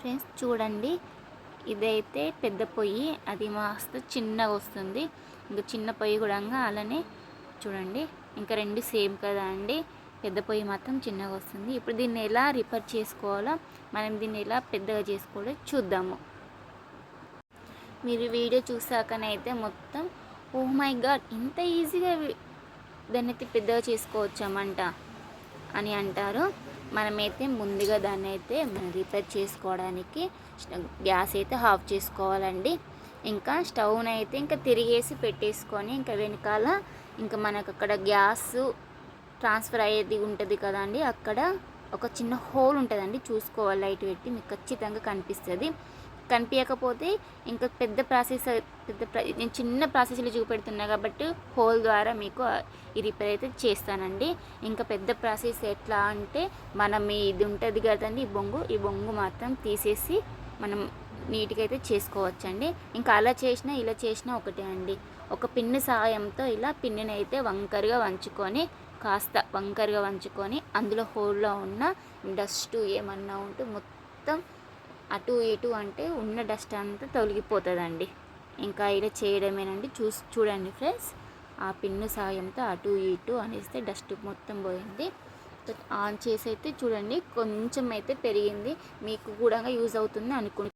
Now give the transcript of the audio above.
Friends చూడండి, ఇదైతే పెద్ద పొయ్యి, అది మస్తు చిన్నగా వస్తుంది. ఇంకా చిన్న పొయ్యి కూడా అలానే చూడండి, ఇంకా రెండు సేమ్ కదా అండి. పెద్ద పొయ్యి మాత్రం చిన్నగా వస్తుంది. ఇప్పుడు దీన్ని ఎలా రిపేర్ చేసుకోవాలో, మనం దీన్ని ఎలా పెద్దగా చేసుకోవాలో చూద్దాము. మీరు వీడియో చూసాకనైతే మొత్తం ఓ మై గాడ్, ఇంత ఈజీగా దాన్ని అయితే పెద్దగా చేసుకోవచ్చామంట అని అంటారు. మనమైతే ముందుగా దాన్ని అయితే మనం రిపేర్ చేసుకోవడానికి గ్యాస్ అయితే ఆఫ్ చేసుకోవాలండి. ఇంకా స్టవ్ని అయితే ఇంకా తిరిగేసి పెట్టేసుకొని, ఇంకా వెనకాల ఇంకా మనకు అక్కడ గ్యాస్ ట్రాన్స్ఫర్ అయ్యేది ఉంటుంది కదండి, అక్కడ ఒక చిన్న హోల్ ఉంటుందండి, చూసుకోవాలి. లైట్ పెట్టి మీకు ఖచ్చితంగా కనిపిస్తుంది. కనిపించకపోతే ఇంకా నేను చిన్న ప్రాసెస్లో చూపెడుతున్నా కాబట్టి హోల్ ద్వారా మీకు ఈ రిపేర్ అయితే చేస్తానండి. ఇంకా పెద్ద ప్రాసెస్ ఎట్లా అంటే, మనం ఇది ఉంటుంది కదండి, ఈ బొంగు మాత్రం తీసేసి మనం నీట్గా అయితే చేసుకోవచ్చండి. ఇంకా అలా చేసినా ఇలా చేసినా ఒకటే అండి. ఒక పిన్ను సహాయంతో ఇలా పిన్నుని అయితే కాస్త వంకరగా వంచుకొని అందులో హోల్లో ఉన్న డస్ట్ ఏమన్నా ఉంటే మొత్తం అటు ఇటు అంటే ఉన్న డస్ట్ అంతా తొలగిపోతుందండి. ఇంకా ఇలా చేయడమేనండి. చూడండి ఫ్రెండ్స్, ఆ పిన్ను సాయంతో అటు ఇటు అనేస్తే డస్ట్ మొత్తం పోయింది. ఆన్ చేసి అయితే చూడండి, కొంచెం అయితే పెరిగింది. మీకు కూడా యూజ్ అవుతుంది అనుకుంటున్నాను.